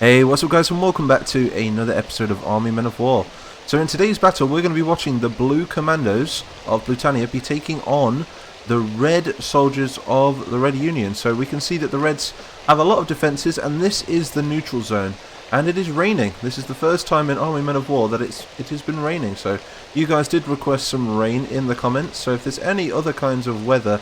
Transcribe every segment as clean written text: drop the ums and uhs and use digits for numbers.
Hey, what's up guys, and welcome back to another episode of Army Men of War. So in today's battle we're going to be watching the Blue Commandos of Britannia be taking on the Red soldiers of the Red Union. So we can see that the Reds have a lot of defences, and this is the neutral zone. And it is raining. This is the first time in Army Men of War that it has been raining. So you guys did request some rain in the comments. So if there's any other kinds of weather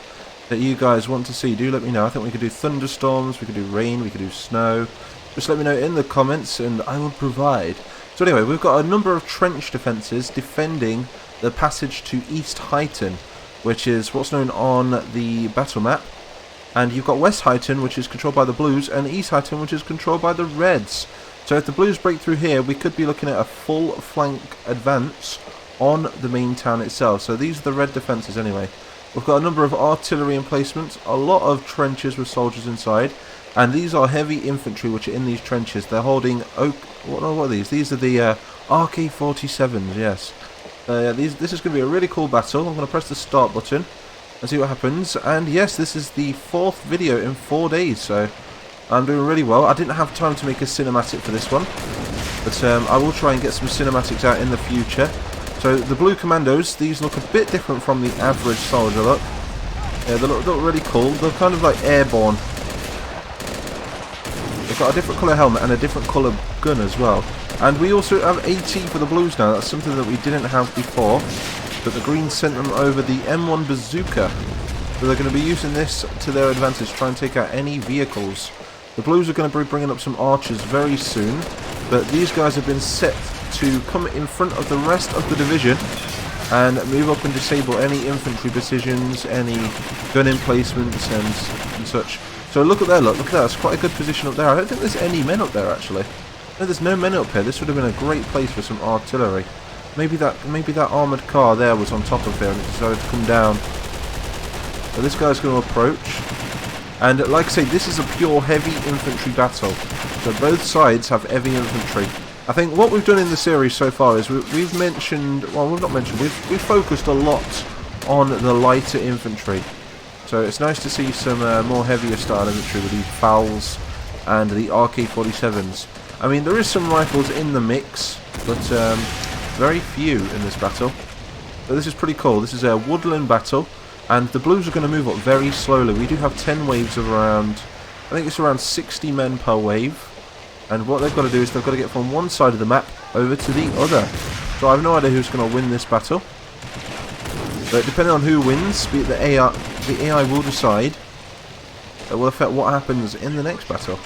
that you guys want to see, do let me know. I think we could do thunderstorms, we could do rain, we could do snow. Just let me know in the comments and I will provide. So anyway, we've got a number of trench defences defending the passage to East Highton, which is what's known on the battle map. And you've got West Highton, which is controlled by the Blues, and East Highton, which is controlled by the Reds. So if the Blues break through here, we could be looking at a full flank advance on the main town itself. So these are the Red defences anyway. We've got a number of artillery emplacements, a lot of trenches with soldiers inside. And these are heavy infantry which are in these trenches. They're holding oak. What are these? These are the RK-47s. Yes. This is going to be a really cool battle. I'm going to press the start button and see what happens. And yes, this is the 4th video in 4 days, so I'm doing really well. I didn't have time to make a cinematic for this one, but I will try and get some cinematics out in the future. So the Blue Commandos, these look a bit different from the average soldier look. Yeah, they look really cool. They're kind of like airborne. They've got a different colour helmet and a different colour gun as well. And we also have AT for the Blues now. That's something that we didn't have before. But the Greens sent them over the M1 bazooka. So they're going to be using this to their advantage to try and take out any vehicles. The Blues are going to be bringing up some archers very soon. But these guys have been set to come in front of the rest of the division and move up and disable any infantry positions, any gun emplacements and such. So look at that, look at that, it's quite a good position up there. I don't think there's any men up there actually. No, there's no men up here. This would have been a great place for some artillery. Maybe that armoured car there was on top of here and it decided to come down. So this guy's going to approach. And like I say, this is a pure heavy infantry battle. So both sides have heavy infantry. I think what we've done in the series so far is we've mentioned, well we've not mentioned, we've focused a lot on the lighter infantry. So it's nice to see some more heavier style infantry with these FALs and the RK-47s. I mean, there is some rifles in the mix, but very few in this battle. But this is pretty cool. This is a woodland battle, and the Blues are going to move up very slowly. We do have 10 waves of around, I think it's around 60 men per wave. And what they've got to do is they've got to get from one side of the map over to the other. So I have no idea who's going to win this battle. But depending on who wins, be it the AI will decide. It will affect what happens in the next battle.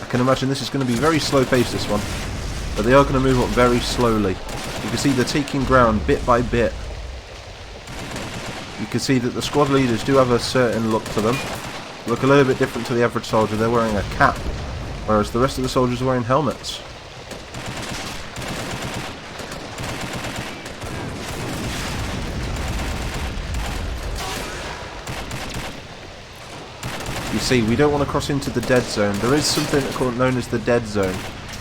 I can imagine this is going to be very slow paced, this one. But they are going to move up very slowly. You can see they're taking ground bit by bit. You can see that the squad leaders do have a certain look to them. Look a little bit different to the average soldier. They're wearing a cap, whereas the rest of the soldiers are wearing helmets. You see, we don't want to cross into the dead zone. There is something known as the dead zone,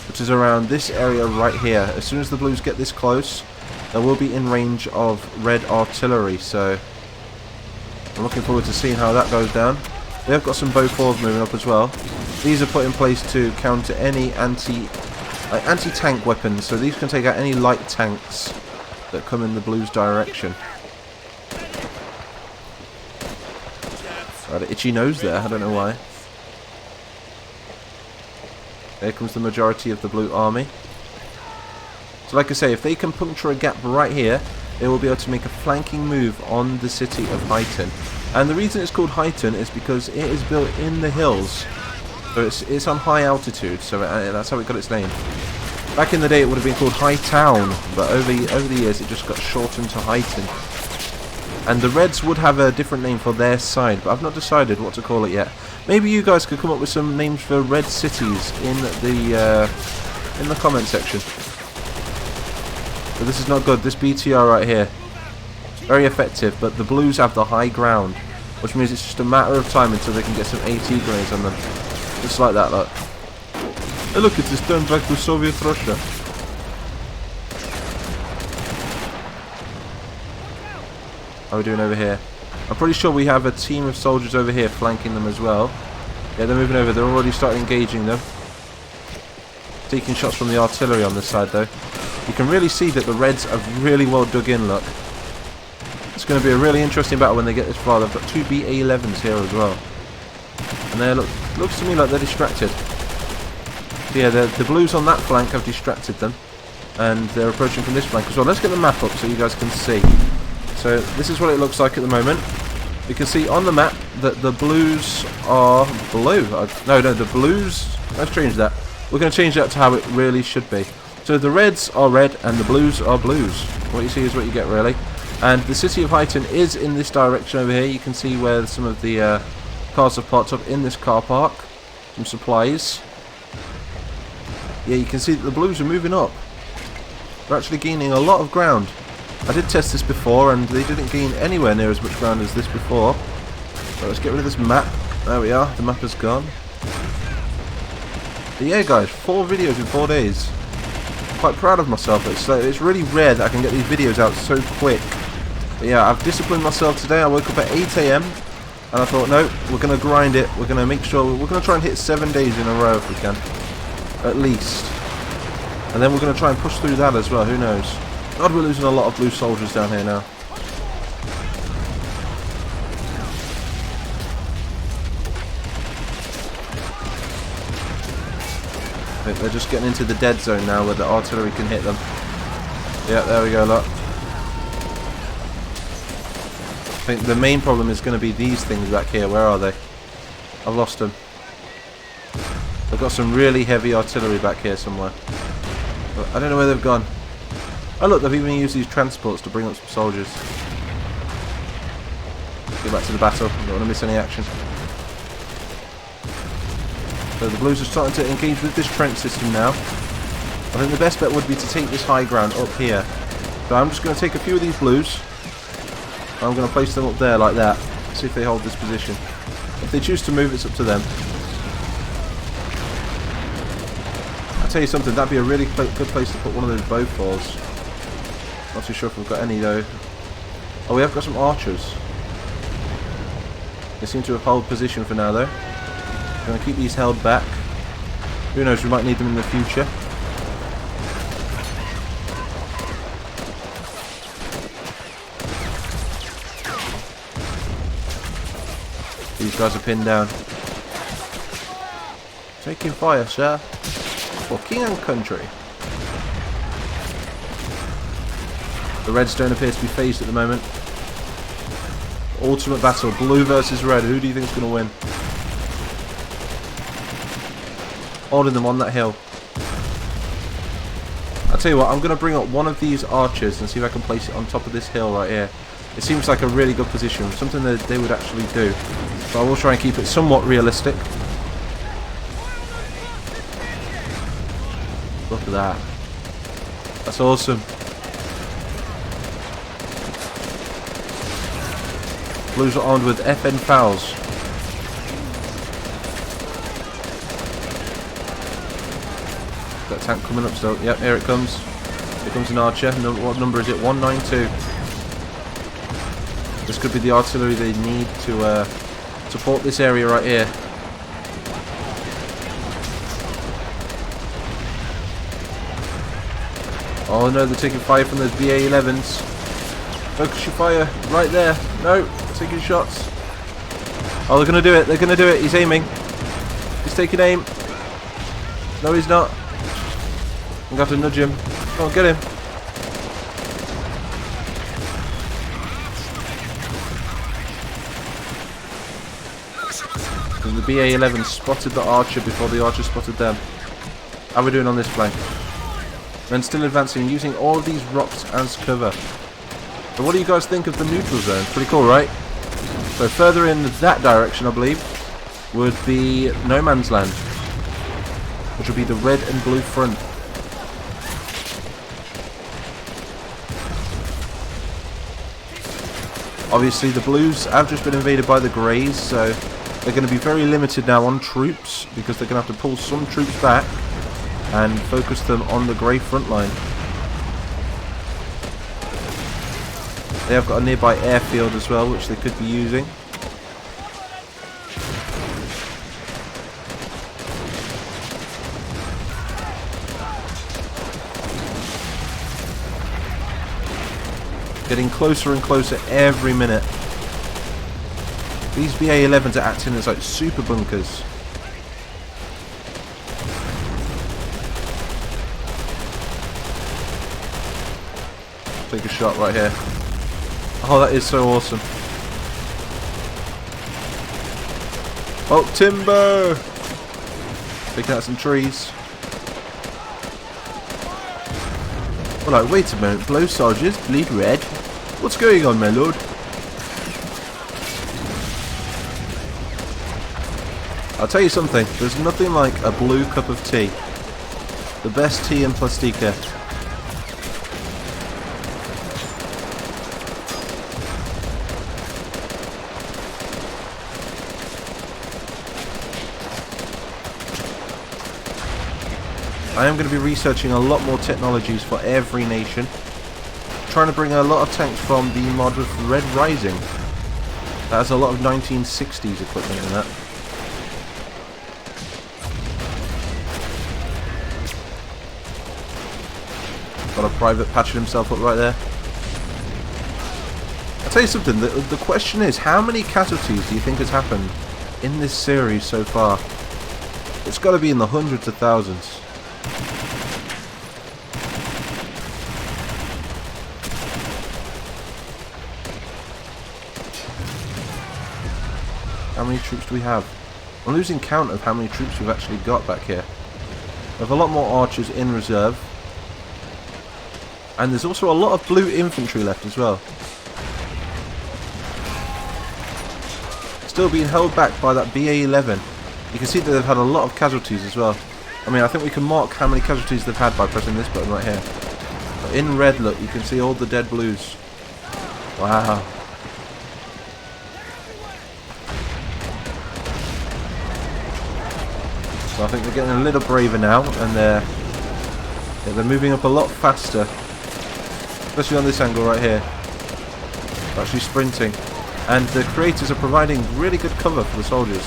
which is around this area right here. As soon as the Blues get this close, they will be in range of Red artillery, so I'm looking forward to seeing how that goes down. They have got some bow 4s moving up as well. These are put in place to counter any anti-tank weapons, so these can take out any light tanks that come in the Blues' direction. Right, itchy nose there, I don't know why. There comes the majority of the Blue army. So like I say, if they can puncture a gap right here, they will be able to make a flanking move on the city of Highton. And the reason it's called Highton is because it is built in the hills. So it's on high altitude, so that's how it got its name. Back in the day it would have been called High Town, but over the years it just got shortened to Highton. And the Reds would have a different name for their side, but I've not decided what to call it yet. Maybe you guys could come up with some names for Red cities in the comment section. But this is not good. This BTR right here, very effective, but the Blues have the high ground, which means it's just a matter of time until they can get some AT grenades on them. Just like that, look. Hey look, it's turned back to Soviet Russia. How are we doing over here? I'm pretty sure we have a team of soldiers over here flanking them as well. Yeah, they're moving over. They're already starting engaging them. Taking shots from the artillery on this side, though. You can really see that the Reds have really well dug in, look. It's going to be a really interesting battle when they get this far. They've got two BA-11s here as well. And they looks to me like they're distracted. So yeah, the Blues on that flank have distracted them. And they're approaching from this flank as well. Let's get the map up so you guys can see. So this is what it looks like at the moment. You can see on the map that the Blues are blue. No, the Blues... Let's change that. We're going to change that to how it really should be. So the Reds are red and the Blues are blues. What you see is what you get, really. And the city of Highton is in this direction over here. You can see where some of the cars have parked up in this car park. Some supplies. Yeah, you can see that the Blues are moving up. They're actually gaining a lot of ground. I did test this before and they didn't gain anywhere near as much ground as this before. So let's get rid of this map. There we are, the map is gone. But yeah guys, 4 videos in 4 days. I'm quite proud of myself. It's really rare that I can get these videos out so quick. But yeah, I've disciplined myself today. I woke up at 8 AM and I thought, no, we're going to grind it. We're going to make sure, we're going to try and hit 7 days in a row if we can. At least. And then we're going to try and push through that as well, who knows. God, we're losing a lot of blue soldiers down here now. I think they're just getting into the dead zone now where the artillery can hit them. Yeah, there we go, look. I think the main problem is going to be these things back here. Where are they? I've lost them. They've got some really heavy artillery back here somewhere. But I don't know where they've gone. Oh look, they've even used these transports to bring up some soldiers. Let's get back to the battle. Don't want to miss any action. So the Blues are starting to engage with this trench system now. I think the best bet would be to take this high ground up here. So I'm just going to take a few of these Blues. I'm going to place them up there like that. See if they hold this position. If they choose to move, it's up to them. I'll tell you something, that'd be a really good place to put one of those bow fours. Not too sure if we've got any though. Oh, we have got some archers. They seem to have held position for now though. We're going to keep these held back. Who knows, we might need them in the future. These guys are pinned down. Taking fire, sir. For king and country. The Reds don't appear to be phased at the moment. Ultimate battle, blue versus red. Who do you think is going to win? Holding them on that hill. I'll tell you what, I'm going to bring up one of these archers and see if I can place it on top of this hill right here. It seems like a really good position, something that they would actually do. So I will try and keep it somewhat realistic. Look at that. That's awesome. Blues are armed with FN fouls. That tank coming up still. Yep, here it comes. Here comes an archer. What number is it? 192. This could be the artillery they need to support this area right here. Oh no, they're taking fire from those BA-11s. Focus your fire right there. No, taking shots. Oh, they're going to do it. They're going to do it. He's aiming. He's taking aim. No, he's not. I'm going to have to nudge him. Come on, get him. And the BA-11 spotted the archer before the archer spotted them. How are we doing on this flank? Men still advancing, using all of these rocks as cover. But what do you guys think of the neutral zone? Pretty cool, right? So further in that direction, I believe, would be no man's land, which would be the red and blue front. Obviously the Blues have just been invaded by the Greys, so they're going to be very limited now on troops, because they're going to have to pull some troops back and focus them on the Grey front line. They have got a nearby airfield as well, which they could be using. Getting closer and closer every minute. These BA-11s are acting as like super bunkers. Take a shot right here. Oh, that is so awesome. Oh, timber! Picking out some trees. Well, like, wait a minute. Blow soldiers, bleed red. What's going on, my lord? I'll tell you something. There's nothing like a blue cup of tea. The best tea in Plastica. I am going to be researching a lot more technologies for every nation. Trying to bring a lot of tanks from the mod of Red Rising. That has a lot of 1960s equipment in that. Got a private patching himself up right there. I'll tell you something, the question is, how many casualties do you think has happened in this series so far? It's got to be in the hundreds of thousands. How many troops do we have? I'm losing count of how many troops we've actually got back here. We have a lot more archers in reserve. And there's also a lot of blue infantry left as well. Still being held back by that BA-11. You can see that they've had a lot of casualties as well. I mean, I think we can mark how many casualties they've had by pressing this button right here. But in red, look, you can see all the dead blues. Wow. So I think they're getting a little braver now, and they're moving up a lot faster. Especially on this angle right here. They're actually sprinting. And the creators are providing really good cover for the soldiers.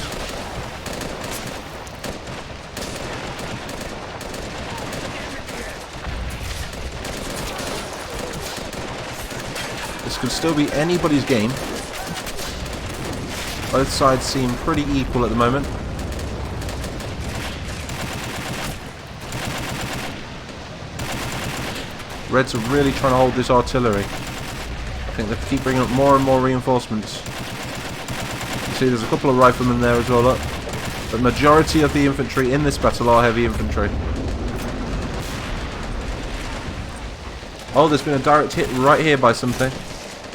This could still be anybody's game. Both sides seem pretty equal at the moment. Reds are really trying to hold this artillery. I think they keep bringing up more and more reinforcements. You see there's a couple of riflemen there as well, look. The majority of the infantry in this battle are heavy infantry. Oh, there's been a direct hit right here by something.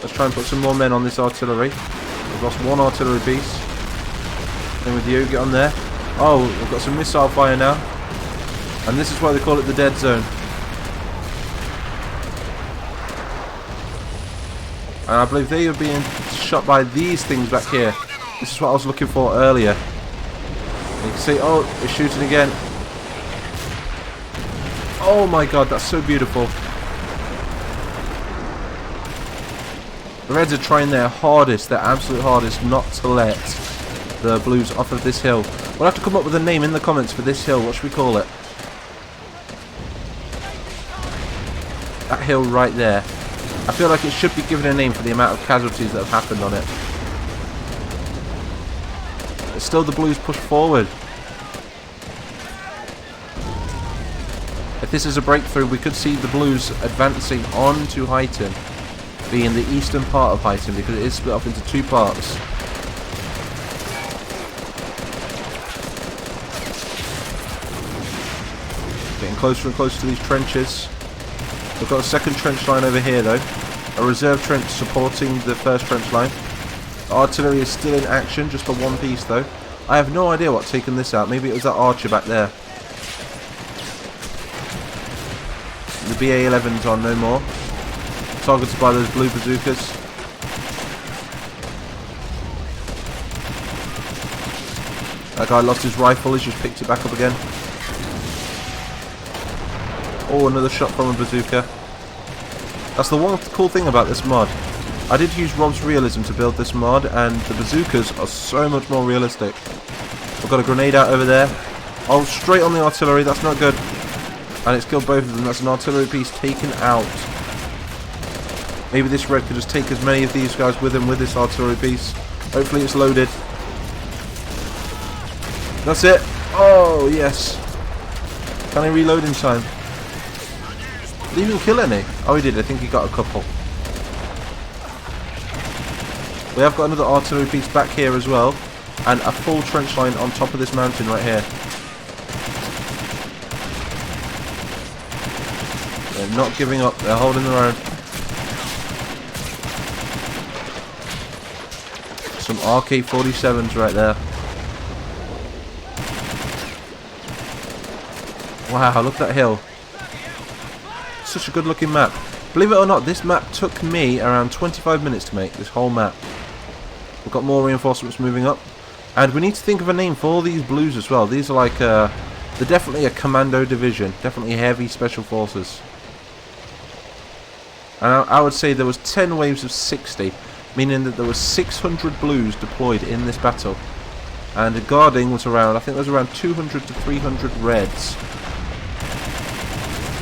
Let's try and put some more men on this artillery. We've lost one artillery piece. Then with you, get on there. Oh, we've got some missile fire now. And this is why they call it the dead zone. And I believe they are being shot by these things back here. This is what I was looking for earlier. And you can see, oh, it's shooting again. Oh my god, that's so beautiful. The Reds are trying their hardest, their absolute hardest, not to let the Blues off of this hill. We'll have to come up with a name in the comments for this hill. What should we call it? That hill right there. I feel like it should be given a name for the amount of casualties that have happened on it. But still the Blues push forward. If this is a breakthrough, we could see the Blues advancing on to Highton, being the eastern part of Highton, because it is split up into two parts. Getting closer and closer to these trenches. We've got a second trench line over here though. A reserve trench supporting the first trench line. The artillery is still in action, just for one piece though. I have no idea what's taken this out. Maybe it was that archer back there. The BA-11s are no more. Targeted by those blue bazookas. That guy lost his rifle, he's just picked it back up again. Oh, another shot from a bazooka. That's the one cool thing about this mod. I did use Rob's realism to build this mod, and the bazookas are so much more realistic. I've got a grenade out over there. Oh, straight on the artillery, that's not good. And it's killed both of them. That's an artillery piece taken out. Maybe this red could just take as many of these guys with him with this artillery piece. Hopefully it's loaded. That's it. Oh, yes. Can he reload in time? Did he even kill any? Oh, he did. I think he got a couple. We have got another artillery piece back here as well. And a full trench line on top of this mountain right here. They're not giving up. They're holding their own. Some RK-47s right there. Wow, look at that hill. Such a good looking map. Believe it or not, this map took me around 25 minutes to make, this whole map. We've got more reinforcements moving up. And we need to think of a name for all these blues as well. These are like, they're definitely a commando division. Definitely heavy special forces. And I would say there was 10 waves of 60. Meaning that there was 600 blues deployed in this battle. And guarding was around, I think there was around 200 to 300 reds.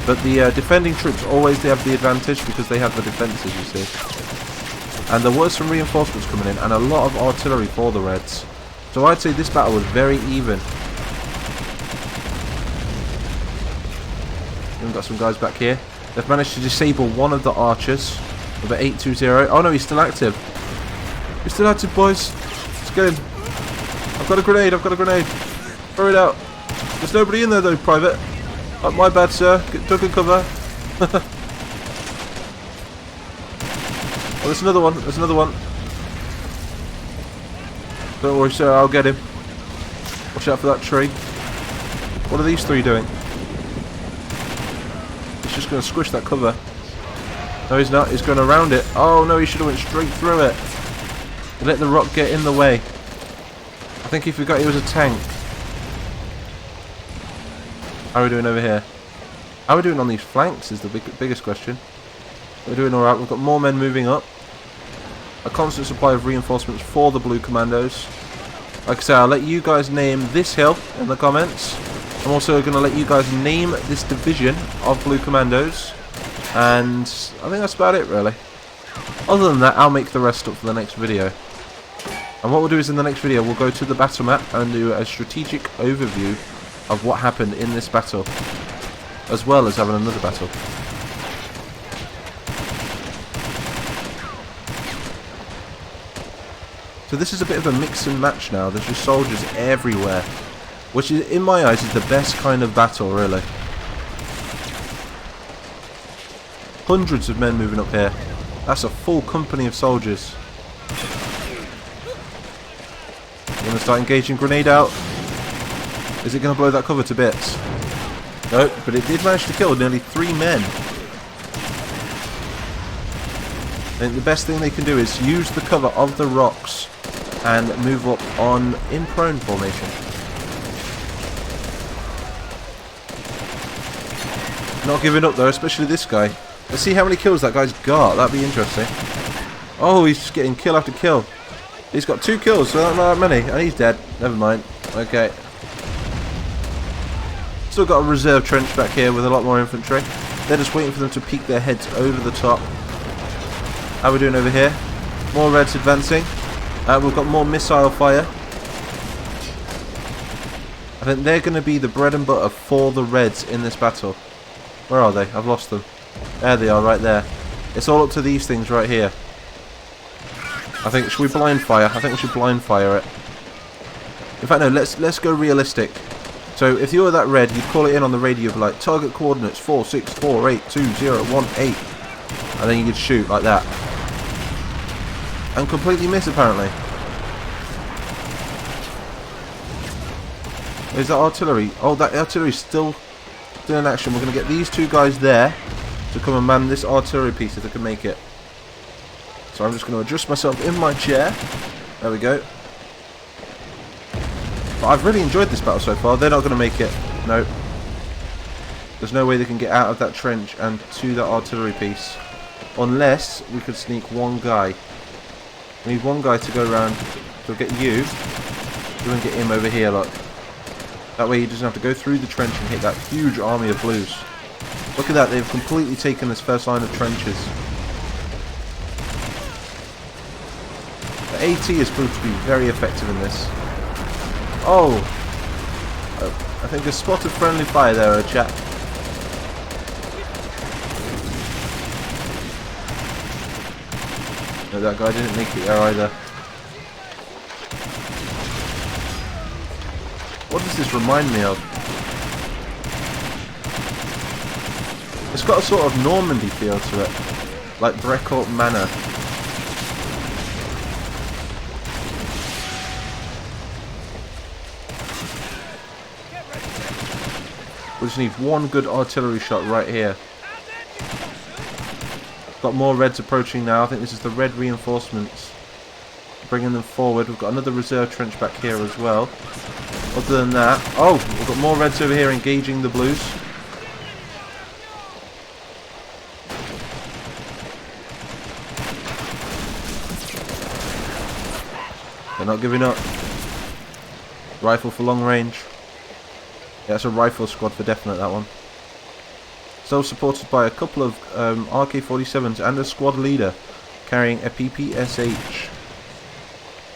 But the defending troops always they have the advantage because they have the defences, you see. And there were some reinforcements coming in and a lot of artillery for the reds. So I'd say this battle was very even. We've got some guys back here. They've managed to disable one of the archers. With an 820. Oh no, he's still active. He's still active, boys. Let's get him. I've got a grenade. I've got a grenade. Throw it out. There's nobody in there though, Private. Oh, my bad, sir. Took a cover. Oh, there's another one. There's another one. Don't worry, sir. I'll get him. Watch out for that tree. What are these three doing? He's just going to squish that cover. No, he's not. He's going around it. Oh, no, he should have went straight through it. He let the rock get in the way. I think he forgot he was a tank. How are we doing over here? How are we doing on these flanks is the biggest question. We're doing alright. We've got more men moving up. A constant supply of reinforcements for the Blue Commandos. Like I say, I'll let you guys name this hill in the comments. I'm also going to let you guys name this division of Blue Commandos. And I think that's about it really. Other than that, I'll make the rest up for the next video. And what we'll do is in the next video we'll go to the battle map and do a strategic overview of what happened in this battle, as well as having another battle. So this is a bit of a mix and match now. There's just soldiers everywhere, which is, in my eyes, is the best kind of battle really. Hundreds of men moving up here. That's a full company of soldiers. I'm going to start engaging grenade out. Is it going to blow that cover to bits? No, but it did manage to kill nearly 3 men. I think the best thing they can do is use the cover of the rocks and move up on in prone formation. Not giving up though, especially this guy. Let's see how many kills that guy's got. That'd be interesting. Oh, he's just getting kill after kill. He's got 2 kills, so not that many. And he's dead. Never mind. Okay. Still got a reserve trench back here with a lot more infantry. They're just waiting for them to peek their heads over the top. How are we doing over here? More reds advancing. We've got more missile fire. I think they're going to be the bread and butter for the reds in this battle. Where are they? I've lost them. There they are, right there. It's all up to these things right here. I think, should we blind fire? I think we should blind fire it. In fact, no, let's go realistic. So, if you were that red, you'd call it in on the radio, like, target coordinates 46482018. And then you could shoot like that. And completely miss, apparently. Is that artillery? Oh, that artillery's still in action. We're going to get these 2 guys there to come and man this artillery piece if they can make it. So I'm just going to adjust myself in my chair. There we go. But I've really enjoyed this battle so far. They're not going to make it. No. There's no way they can get out of that trench and to that artillery piece. Unless we could sneak one guy. We need one guy to go around. So get you. Go and get him over here, look. That way he doesn't have to go through the trench and hit that huge army of blues. Look at that, they've completely taken this first line of trenches. The AT has proved to be very effective in this. Oh! I think I spotted friendly fire there, chap. No, that guy didn't make it there either. What does this remind me of? It's got a sort of Normandy feel to it. Like Brecourt Manor. We just need one good artillery shot right here. Got more Reds approaching now. I think this is the Red reinforcements. Bringing them forward. We've got another reserve trench back here as well. Other than that... Oh! We've got more Reds over here engaging the Blues. They're not giving up. Rifle for long range. Yeah, it's a rifle squad for definite, that one. So supported by a couple of RK-47s and a squad leader carrying a PPSH.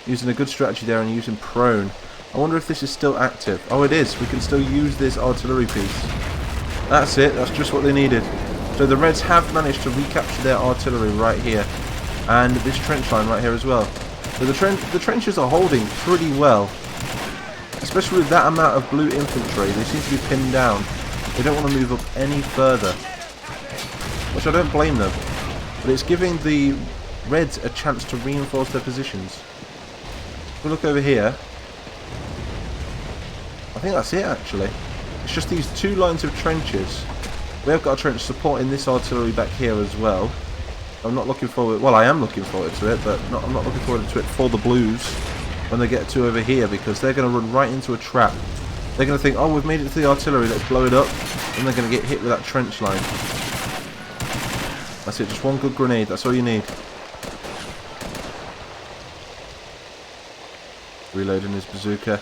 Using a good strategy there and using prone. I wonder if this is still active. Oh, it is. We can still use this artillery piece. That's it. That's just what they needed. So the Reds have managed to recapture their artillery right here. And this trench line right here as well. So the trenches are holding pretty well. Especially with that amount of blue infantry. They seem to be pinned down. They don't want to move up any further. Which I don't blame them. But it's giving the Reds a chance to reinforce their positions. If we look over here, I think that's it actually. It's just these two lines of trenches. We have got a trench supporting this artillery back here as well. I'm not looking forward, well I am looking forward to it, but I'm not looking forward to it for the Blues when they get to over here, because they're going to run right into a trap. They're going to think, oh, we've made it to the artillery, let's blow it up, and they're going to get hit with that trench line. That's it, just one good grenade, that's all you need. Reloading his bazooka.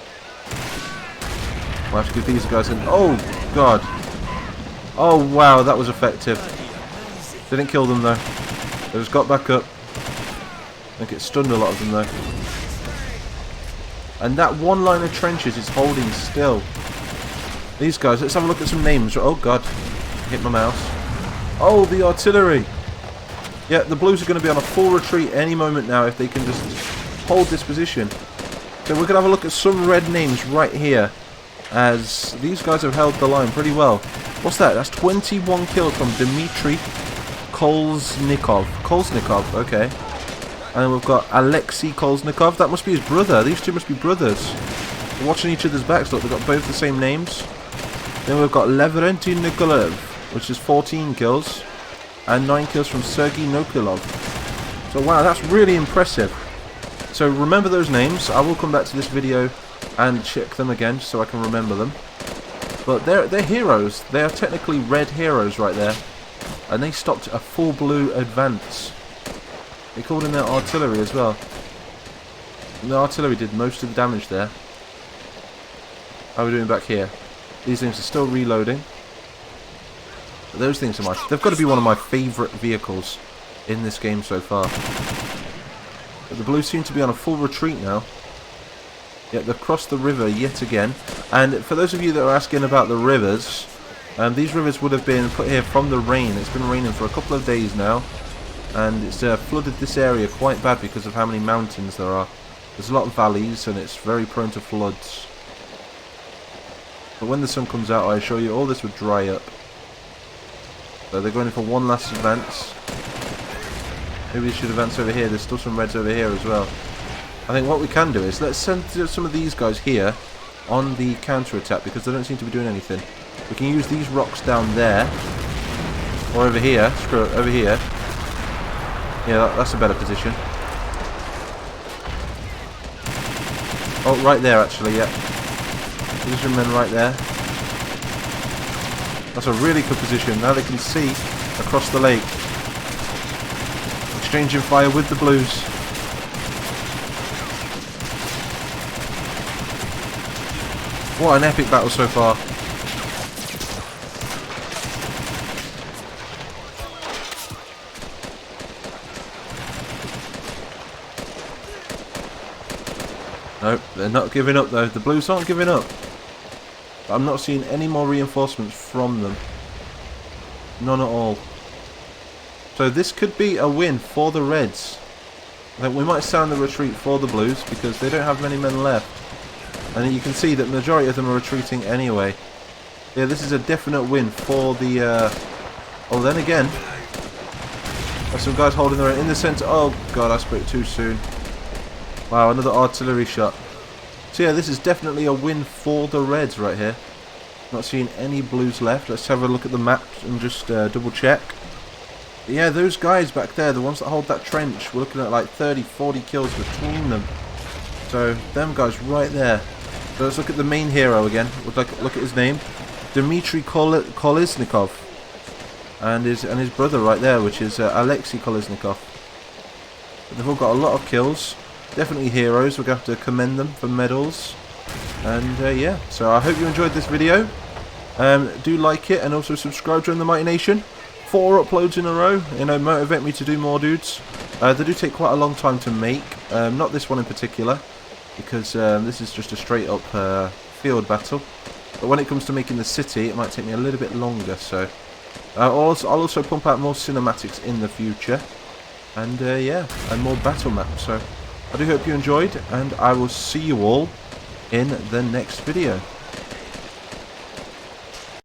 We'll have to give these guys an... Oh, God. Oh, wow, that was effective. Didn't kill them, though. They just got back up. I think it stunned a lot of them, though. And that one line of trenches is holding still. These guys, let's have a look at some names. Oh, God. Hit my mouse. Oh, the artillery. Yeah, the Blues are going to be on a full retreat any moment now if they can just hold this position. So we're going to have a look at some red names right here, as these guys have held the line pretty well. What's that? That's 21 kills from Dmitry Kolesnikov. Kolesnikov, okay. And then we've got Alexei Kolesnikov. That must be his brother. These two must be brothers. They're watching each other's backs. Look, they've got both the same names. Then we've got Leverentий Nikolaev, which is 14 kills. And 9 kills from Sergei Nokulov. So wow, that's really impressive. So remember those names. I will come back to this video and check them again so I can remember them. But they're heroes. They are technically red heroes right there. And they stopped a full blue advance. They called in their artillery as well. And the artillery did most of the damage there. How are we doing back here? These things are still reloading. But those things are they've got to be one of my favourite vehicles in this game so far. But the Blues seem to be on a full retreat now. Yet they've crossed the river yet again. And for those of you that are asking about the rivers, these rivers would have been put here from the rain. It's been raining for a couple of days now. And it's flooded this area quite bad because of how many mountains there are. There's a lot of valleys and it's very prone to floods. But when the sun comes out, I assure you, all this would dry up. So they're going in for one last advance. Maybe we should advance over here. There's still some Reds over here as well. I think what we can do is let's send some of these guys here on the counter-attack because they don't seem to be doing anything. We can use these rocks down there. Or over here. Screw it, over here. Yeah, that's a better position. Oh, right there actually, yeah. Position men right there. That's a really good position. Now they can see across the lake. exchanging fire with the blues. What an epic battle so far. Nope, they're not giving up though. The blues aren't giving up. But I'm not seeing any more reinforcements from them. None at all. So this could be a win for the Reds. We might sound the retreat for the Blues because they don't have many men left. And you can see that the majority of them are retreating anyway. Yeah, this is a definite win for the... Oh, then again. There's some guys holding their own in the centre. Oh, God, I spoke too soon. Wow, another artillery shot. So yeah, this is definitely a win for the Reds right here. Not seeing any Blues left. Let's have a look at the map and just double check. But yeah, those guys back there, the ones that hold that trench, we're looking at like 30-40 kills between them. So, them guys right there. So let's look at the main hero again. Look at his name. Dmitry Kolesnikov. And his brother right there, which is Alexei Kolesnikov. But they've all got a lot of kills. Definitely heroes. We're going to have to commend them for medals. And yeah, so I hope you enjoyed this video. Do like it and also subscribe to the Mighty Nation. 4 uploads in a row, you know, motivate me to do more, dudes. They do take quite a long time to make, not this one in particular, because this is just a straight up field battle. But when it comes to making the city, it might take me a little bit longer, so... I'll also pump out more cinematics in the future, and yeah, and more battle maps, so... I do hope you enjoyed, and I will see you all in the next video.